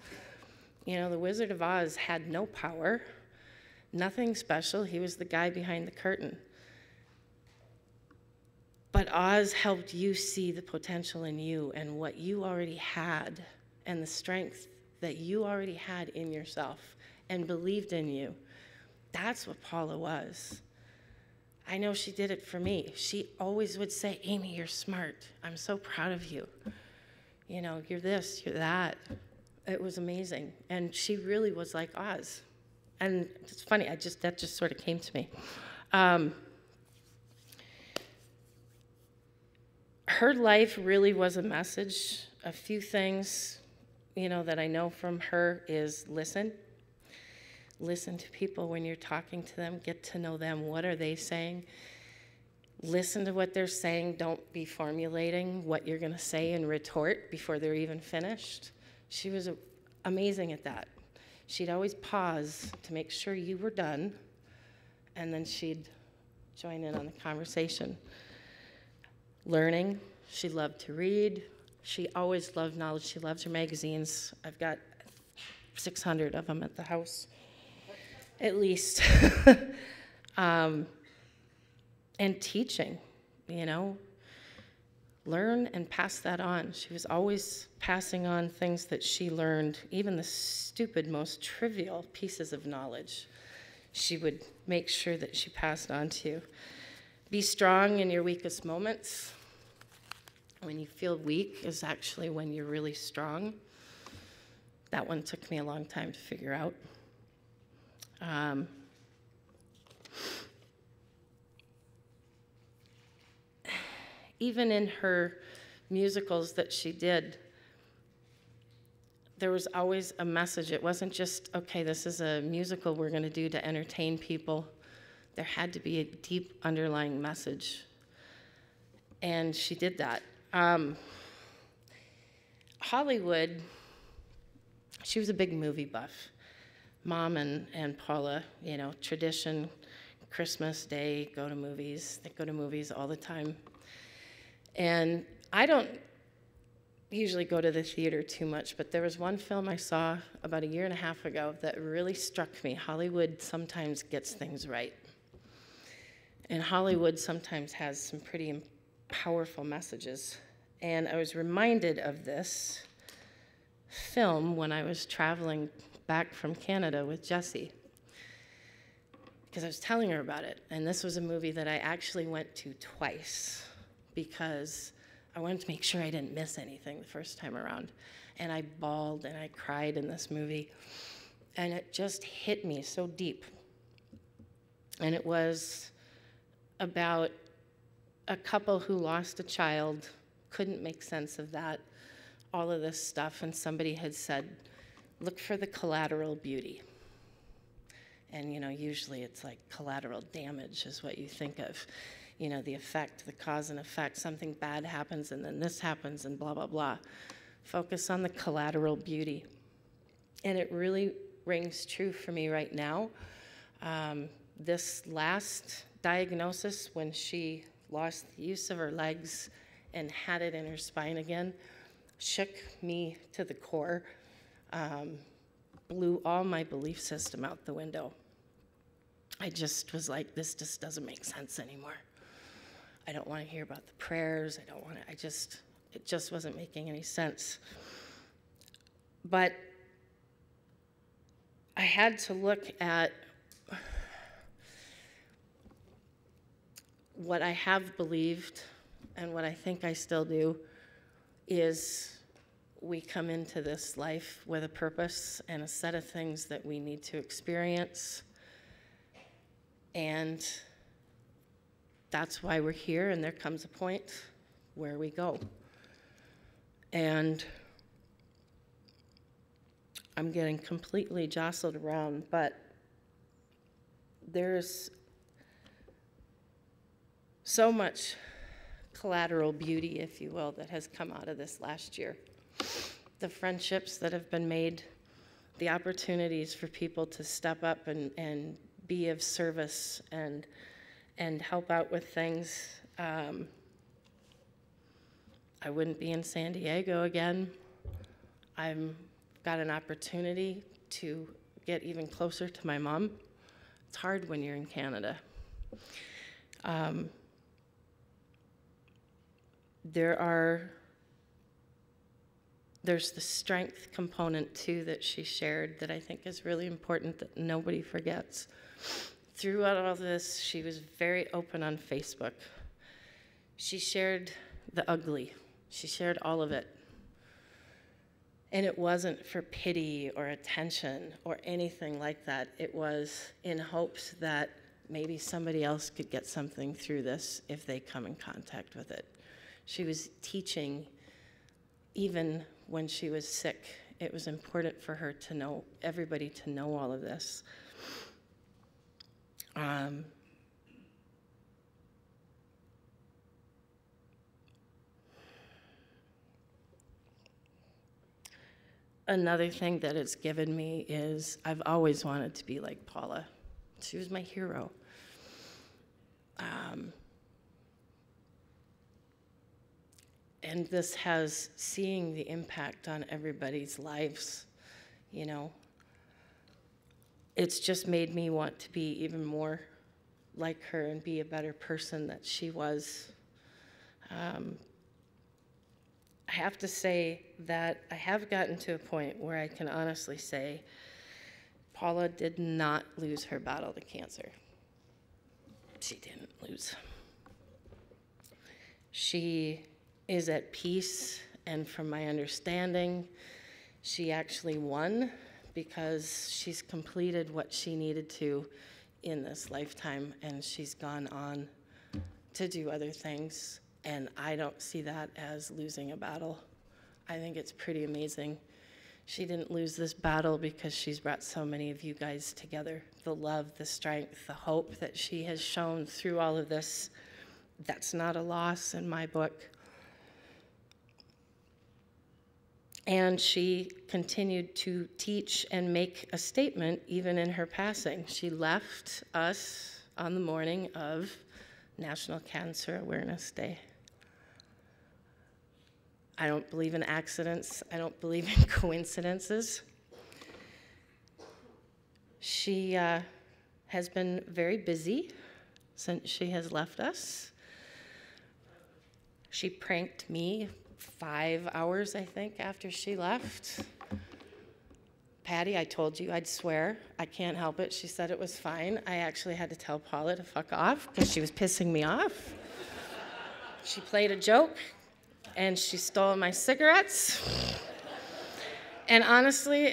You know, the Wizard of Oz had no power, nothing special. He was the guy behind the curtain. But Oz helped you see the potential in you and what you already had and the strength that you already had in yourself and believed in you. That's what Paula was. I know she did it for me. She always would say, Amy, you're smart. I'm so proud of you. you know, you're this, you're that. It was amazing. And she really was like Oz. And it's funny, that just sort of came to me. Her life really was a message. A few things, you know, that I know from her is listen. Listen to people when you're talking to them. Get to know them. What are they saying? Listen to what they're saying. Don't be formulating what you're going to say in retort before they're even finished. She was amazing at that. She'd always pause to make sure you were done, and then she'd join in on the conversation. Learning. She loved to read. She always loved knowledge. She loved her magazines. I've got 600 of them at the house, at least. And teaching, you know, learn and pass that on. She was always passing on things that she learned, even the stupid, most trivial pieces of knowledge. She would make sure that she passed on to you. Be strong in your weakest moments. When you feel weak is actually when you're really strong. That one took me a long time to figure out. Even in her musicals that she did, there was always a message. It wasn't just, okay, this is a musical we're going to do to entertain people. There had to be a deep underlying message. And she did that. Hollywood, she was a big movie buff. Mom and Paula, you know, tradition, Christmas Day, go to movies. They go to movies all the time. And I don't usually go to the theater too much, but there was one film I saw about 1.5 years ago that really struck me. Hollywood sometimes gets things right. And Hollywood sometimes has some pretty powerful messages. And I was reminded of this film when I was traveling back from Canada with Jessie, because I was telling her about it. And this was a movie that I actually went to twice, because I wanted to make sure I didn't miss anything the first time around. And I bawled and I cried in this movie. And it just hit me so deep. And it was about a couple who lost a child, couldn't make sense of that, all of this stuff. And somebody had said, look for the collateral beauty. And, you know, usually it's like collateral damage is what you think of. You know, the effect, the cause and effect, something bad happens and then this happens and blah, blah, blah. Focus on the collateral beauty. And it really rings true for me right now. This last diagnosis, when she lost the use of her legs and had it in her spine again, shook me to the core, blew all my belief system out the window. I just was like, this just doesn't make sense anymore. I don't want to hear about the prayers. I don't want to, it just wasn't making any sense. But I had to look at what I have believed and what I think I still do is we come into this life with a purpose and a set of things that we need to experience. And that's why we're here, and there comes a point where we go. And I'm getting completely jostled around, but there's so much collateral beauty, if you will, that has come out of this last year. The friendships that have been made, the opportunities for people to step up and be of service and help out with things. I wouldn't be in San Diego again. I've got an opportunity to get even closer to my mom. It's hard when you're in Canada. There's the strength component too that she shared that I think is really important that nobody forgets. Throughout all this, she was very open on Facebook. She shared the ugly. She shared all of it. And it wasn't for pity or attention or anything like that. It was in hopes that maybe somebody else could get something through this if they come in contact with it. She was teaching even when she was sick. It was important for her to know, everybody to know all of this. Another thing that it's given me is I've always wanted to be like Paula. She was my hero. And this has, seeing the impact on everybody's lives, you know, it's just made me want to be even more like her and be a better person that she was. I have to say that I have gotten to a point where I can honestly say Paula did not lose her battle to cancer. She didn't lose. She is at peace, and from my understanding, she actually won because she's completed what she needed to in this lifetime, and she's gone on to do other things. And I don't see that as losing a battle. I think it's pretty amazing. She didn't lose this battle because she's brought so many of you guys together. The love, the strength, the hope that she has shown through all of this, that's not a loss in my book. And she continued to teach and make a statement even in her passing. She left us on the morning of National Cancer Awareness Day. I don't believe in accidents. I don't believe in coincidences. She has been very busy since she has left us. She pranked me 5 hours, I think, after she left. Patty, I told you I'd swear. I can't help it. She said it was fine. I actually had to tell Paula to fuck off because she was pissing me off. She played a joke, and she stole my cigarettes. And honestly,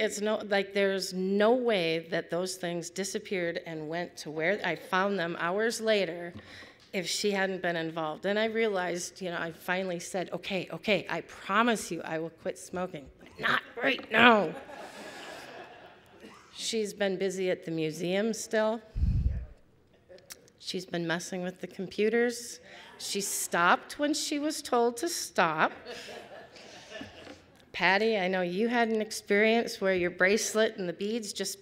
there's no way that those things disappeared and went to where I found them hours later if she hadn't been involved. And I realized, I finally said, okay, I promise you I will quit smoking. But not right now. She's been busy at the museum still. She's been messing with the computers. She stopped when she was told to stop. Patty, I know you had an experience where your bracelet and the beads just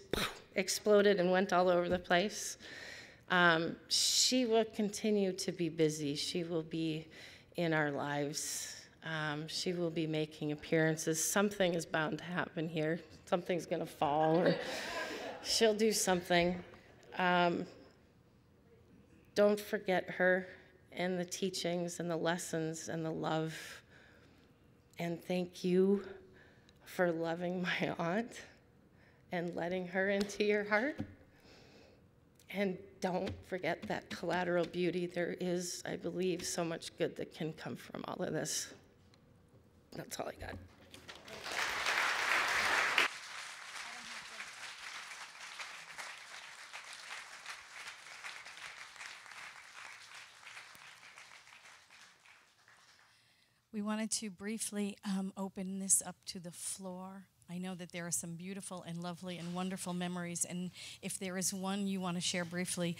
exploded and went all over the place. She will continue to be busy. She will be in our lives. She will be making appearances. Something is bound to happen here. Something's going to fall, or she'll do something. Don't forget her and the teachings and the lessons and the love. And thank you for loving my aunt and letting her into your heart. And don't forget that collateral beauty. There is, I believe, so much good that can come from all of this. That's all I got. We wanted to briefly open this up to the floor. I know that there are some beautiful and lovely and wonderful memories, and if there is one you want to share briefly,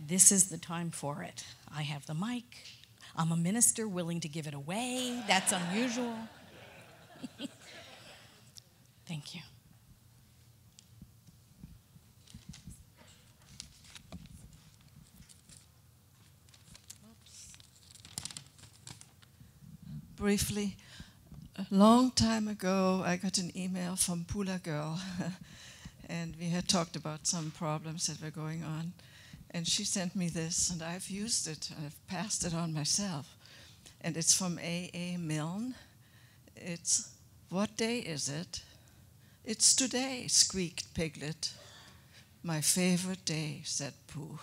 this is the time for it. I have the mic. I'm a minister willing to give it away. That's unusual. Thank you. Briefly, a long time ago, I got an email from Paula Girl, and we had talked about some problems that were going on. And she sent me this, and I've used it. I've passed it on myself. And it's from A.A. Milne. It's, "What day is it?" "It's today," squeaked Piglet. "My favorite day," said Pooh.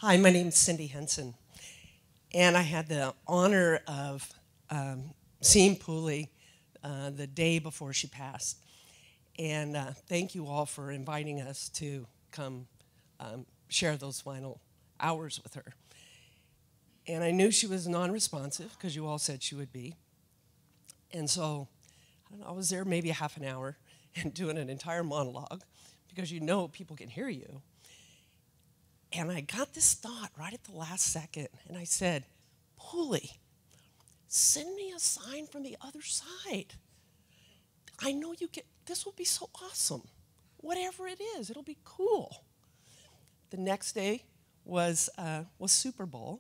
Hi, my name's Cindy Henson, and I had the honor of seeing Pooley the day before she passed. And thank you all for inviting us to come share those final hours with her. And I knew she was non-responsive because you all said she would be. And so I don't know, I was there maybe a half an hour and doing an entire monologue because you know people can hear you. And I got this thought right at the last second, and I said, Pooley, send me a sign from the other side. I know you get, this will be so awesome. Whatever it is, it'll be cool. The next day was Super Bowl.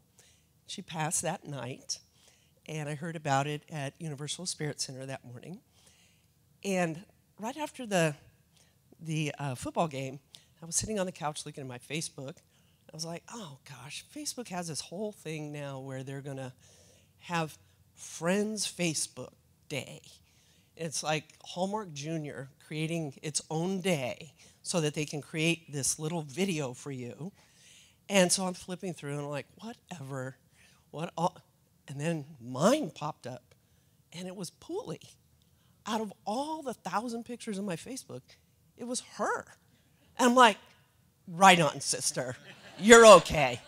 She passed that night, and I heard about it at Universal Spirit Center that morning. And right after the football game, I was sitting on the couch looking at my Facebook. I was like, oh gosh, Facebook has this whole thing now where they're gonna have Friends Facebook Day. It's like Hallmark Jr. creating its own day so that they can create this little video for you. And so I'm flipping through and I'm like, whatever, and then mine popped up, and it was Pooley. Out of all the 1,000 pictures on my Facebook, it was her. And I'm like, right on, sister. You're okay.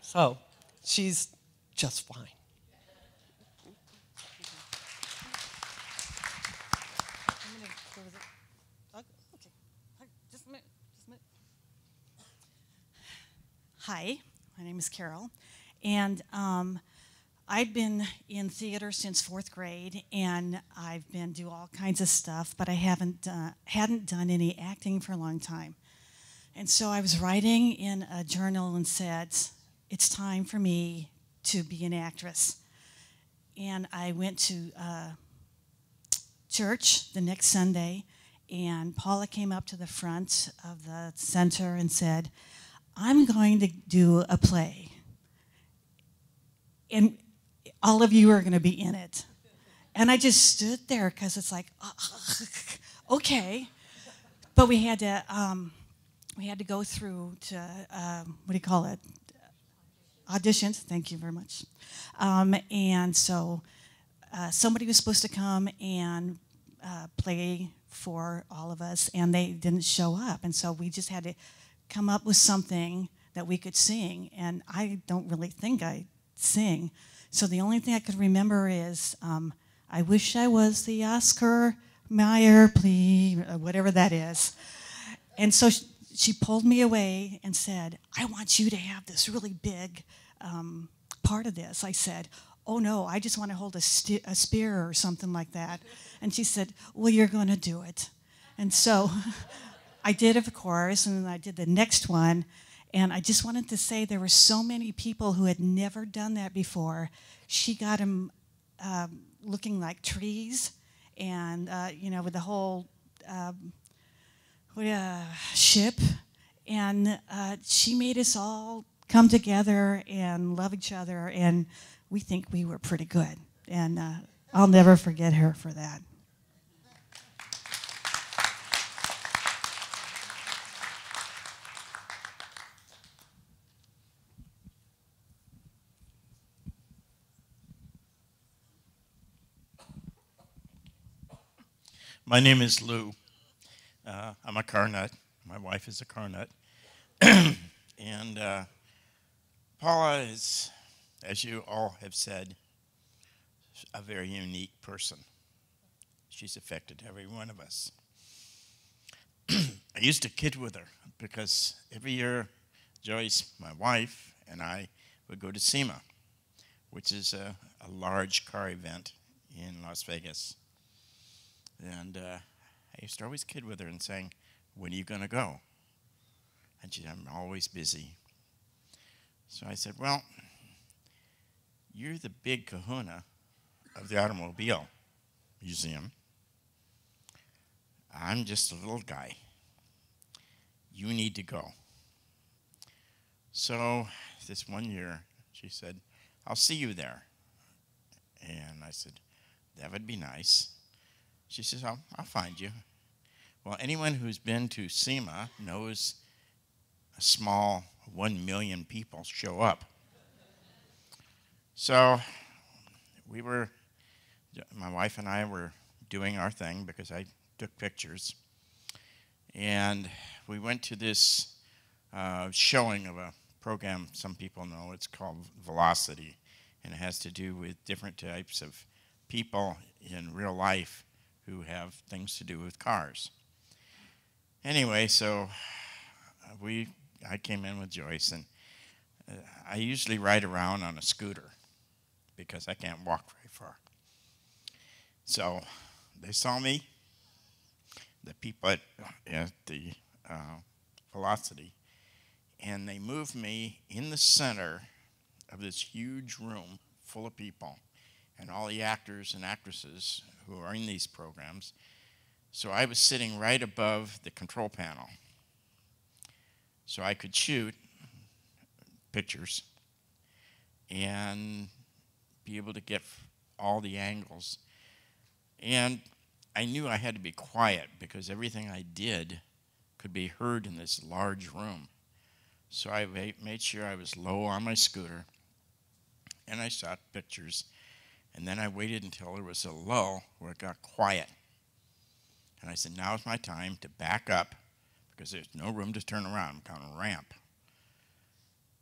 So she's just fine. Hi, my name is Carol, and I've been in theater since 4th grade, and I've been do all kinds of stuff, but I hadn't done any acting for a long time. And so I was writing in a journal and said, it's time for me to be an actress. And I went to church the next Sunday, and Paula came up to the front of the center and said, I'm going to do a play, and all of you are going to be in it. And I just stood there because it's like, okay. But we had to go through to, what do you call it? Auditions, thank you very much. And so somebody was supposed to come and play for all of us, and they didn't show up. And so we just had to come up with something that we could sing, and I don't really think I sing. So the only thing I could remember is, I wish I was the Oscar Mayer plea, whatever that is. And so she pulled me away and said, I want you to have this really big part of this. I said, oh no, I just want to hold a spear or something like that. And she said, well, you're going to do it. And so I did, of course, and then I did the next one. And I just wanted to say there were so many people who had never done that before. She got them looking like trees, and you know, with the whole ship. And she made us all come together and love each other, and we think we were pretty good. And I'll never forget her for that. My name is Lou. I'm a car nut. My wife is a car nut. And Paula is, as you all have said, a very unique person. She's affected every one of us. I used to kid with her because every year Joyce, my wife, and I would go to SEMA, which is a large car event in Las Vegas. And I used to always kid with her and saying, when are you going to go? And she said, I'm always busy. So I said, well, you're the big kahuna of the Automobile Museum. I'm just a little guy. You need to go. So this one year, she said, I'll see you there. And I said, that would be nice. She says, I'll find you. Well, anyone who's been to SEMA knows a small 1 million people show up. So my wife and I were doing our thing because I took pictures. And we went to this showing of a program some people know. It's called Velocity, and it has to do with different types of people in real life who have things to do with cars. Anyway, so I came in with Joyce, and I usually ride around on a scooter because I can't walk very far. So they saw me, the people at the Velocity, and they moved me in the center of this huge room full of people and all the actors and actresses who are in these programs. So I was sitting right above the control panel, so I could shoot pictures and be able to get all the angles. And I knew I had to be quiet because everything I did could be heard in this large room. So I made sure I was low on my scooter, and I shot pictures. And then I waited until there was a lull where it got quiet. And I said, now's my time to back up because there's no room to turn around. I'm on a ramp.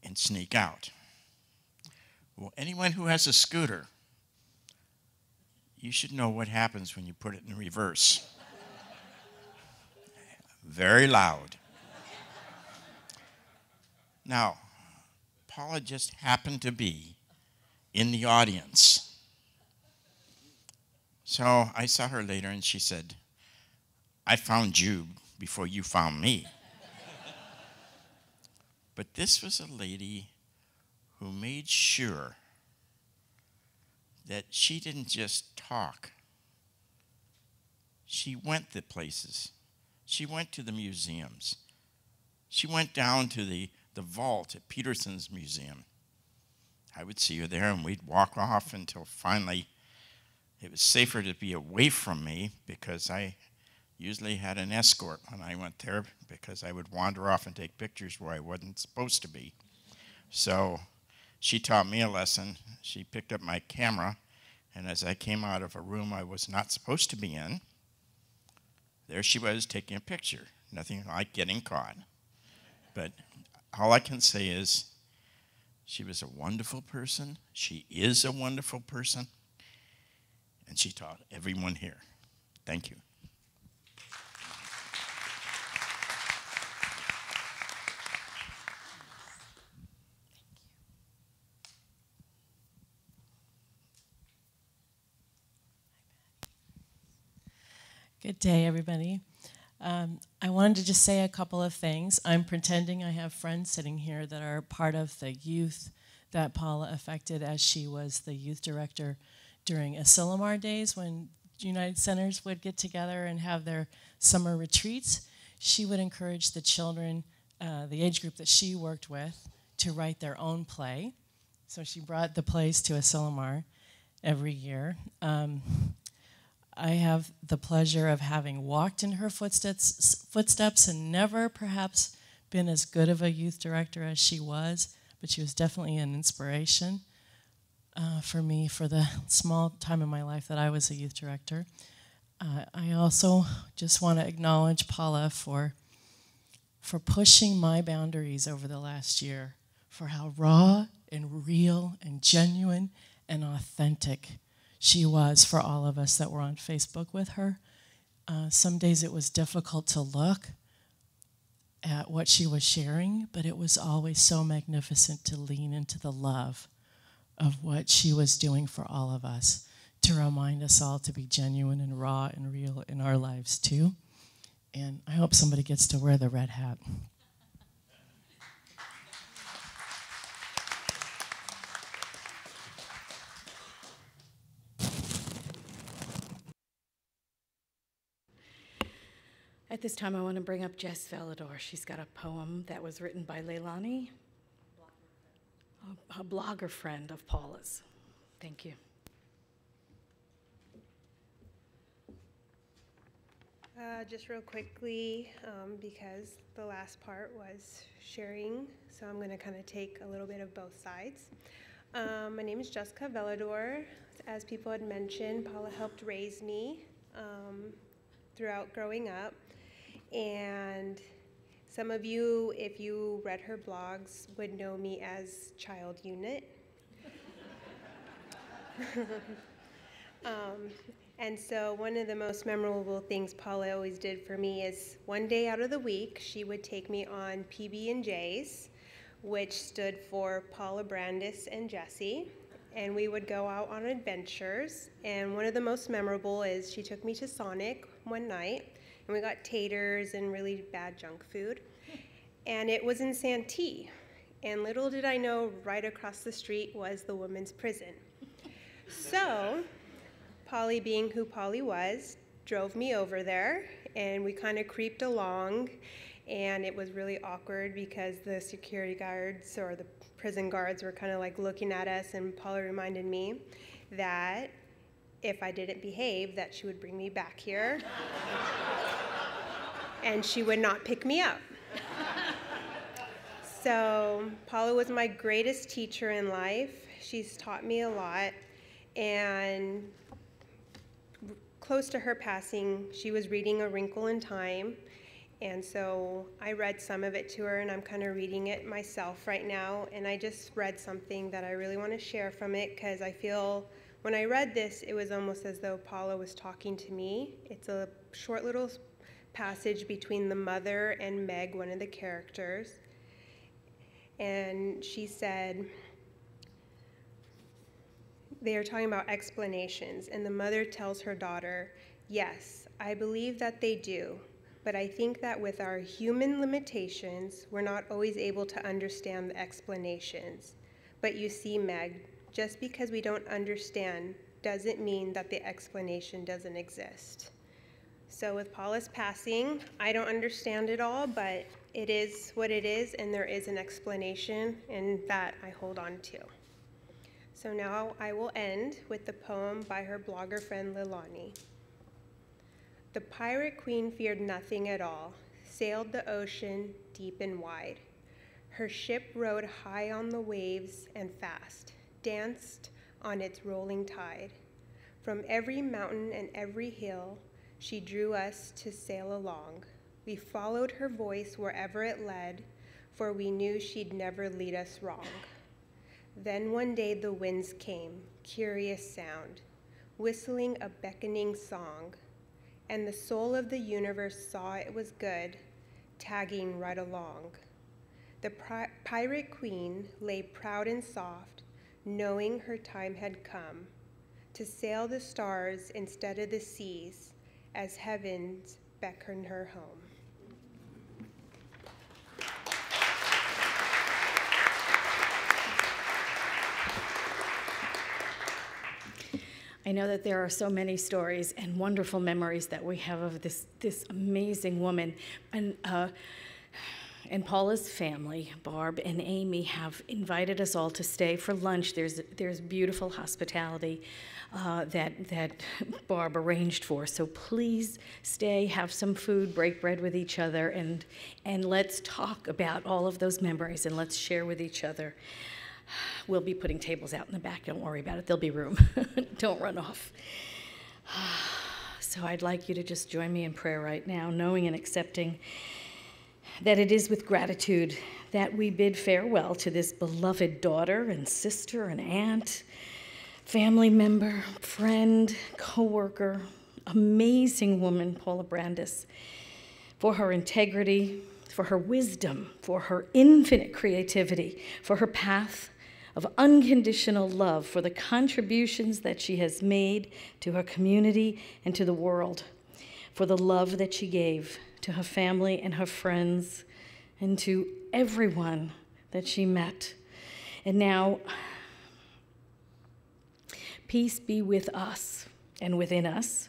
And sneak out. Well, anyone who has a scooter, you should know what happens when you put it in reverse. Very loud. Now, Paula just happened to be in the audience. So I saw her later and she said, I found you before you found me. But this was a lady who made sure that she didn't just talk. She went to places. She went to the museums. She went down to the vault at Peterson's Museum. I would see her there, and we'd walk off until finally it was safer to be away from me because I usually had an escort when I went there because I would wander off and take pictures where I wasn't supposed to be. So she taught me a lesson. She picked up my camera, and as I came out of a room I was not supposed to be in, there she was taking a picture. Nothing like getting caught. But all I can say is she was a wonderful person. She is a wonderful person. And she taught everyone here. Thank you. Good day, everybody. I wanted to just say a couple of things. I'm pretending I have friends sitting here that are part of the youth that Paula affected as she was the youth director during Asilomar days when United Centers would get together and have their summer retreats. She would encourage the children, the age group that she worked with, to write their own play. So she brought the plays to Asilomar every year. I have the pleasure of having walked in her footsteps and never perhaps been as good of a youth director as she was, but she was definitely an inspiration for me for the small time in my life that I was a youth director. I also just want to acknowledge Paula for pushing my boundaries over the last year, for how raw and real and genuine and authentic she was for all of us that were on Facebook with her. Some days it was difficult to look at what she was sharing, but it was always so magnificent to lean into the love of what she was doing for all of us, to remind us all to be genuine and raw and real in our lives too. And I hope somebody gets to wear the red hat. At this time, I want to bring up Jess Velidor. She's got a poem that was written by Leilani, a blogger friend of Paula's. Thank you. Just real quickly, because the last part was sharing, so I'm going to kind of take a little bit of both sides. My name is Jessica Velador. As people had mentioned, Paula helped raise me throughout growing up. And some of you, if you read her blogs, would know me as Child Unit. And so one of the most memorable things Paula always did for me is one day out of the week, she would take me on PB&Js, which stood for Paula, Brandis, and Jesse. And we would go out on adventures. And one of the most memorable is she took me to Sonic one night, and we got taters and really bad junk food. And it was in Santee. And little did I know, right across the street was the women's prison. So Polly, being who Polly was, drove me over there, and we kind of creeped along, and it was really awkward because the security guards or the prison guards were kind of like looking at us, and Paula reminded me that if I didn't behave, that she would bring me back here, and she would not pick me up. So Paula was my greatest teacher in life. She's taught me a lot, and close to her passing, she was reading A Wrinkle in Time, and so I read some of it to her, and I'm kind of reading it myself right now, and I just read something that I really want to share from it, because I feel when I read this, it was almost as though Paula was talking to me. It's a short little passage between the mother and Meg, one of the characters, and she said, they are talking about explanations, and the mother tells her daughter, "Yes, I believe that they do, but I think that with our human limitations, we're not always able to understand the explanations. But you see, Meg, just because we don't understand doesn't mean that the explanation doesn't exist." So with Paula's passing, I don't understand it all, but it is what it is, and there is an explanation, and that I hold on to. So now I will end with the poem by her blogger friend Lilani. The pirate queen feared nothing at all, sailed the ocean deep and wide. Her ship rode high on the waves and fast, danced on its rolling tide. From every mountain and every hill, she drew us to sail along. We followed her voice wherever it led, for we knew she'd never lead us wrong. Then one day the winds came, curious sound, whistling a beckoning song, and the soul of the universe saw it was good, tagging right along. The pirate queen lay proud and soft, knowing her time had come, to sail the stars instead of the seas, as heavens beckoned her home. I know that there are so many stories and wonderful memories that we have of this amazing woman. And Paula's family, Barb and Amy, have invited us all to stay for lunch. There's beautiful hospitality that Barb arranged for. So please stay, have some food, break bread with each other, and let's talk about all of those memories, and let's share with each other. We'll be putting tables out in the back. Don't worry about it. There'll be room. Don't run off. So I'd like you to just join me in prayer right now, knowing and accepting that it is with gratitude that we bid farewell to this beloved daughter and sister and aunt, family member, friend, co-worker, amazing woman, Paula Brandis, for her integrity, for her wisdom, for her infinite creativity, for her path of unconditional love, for the contributions that she has made to her community and to the world, for the love that she gave to her family and her friends and to everyone that she met. And now, peace be with us and within us.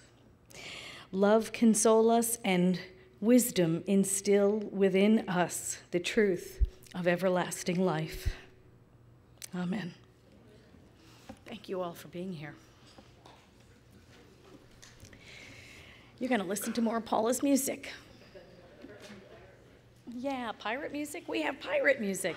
Love console us, and wisdom instill within us the truth of everlasting life. Amen. Thank you all for being here. You're going to listen to more of Paula's music. Yeah, pirate music. We have pirate music.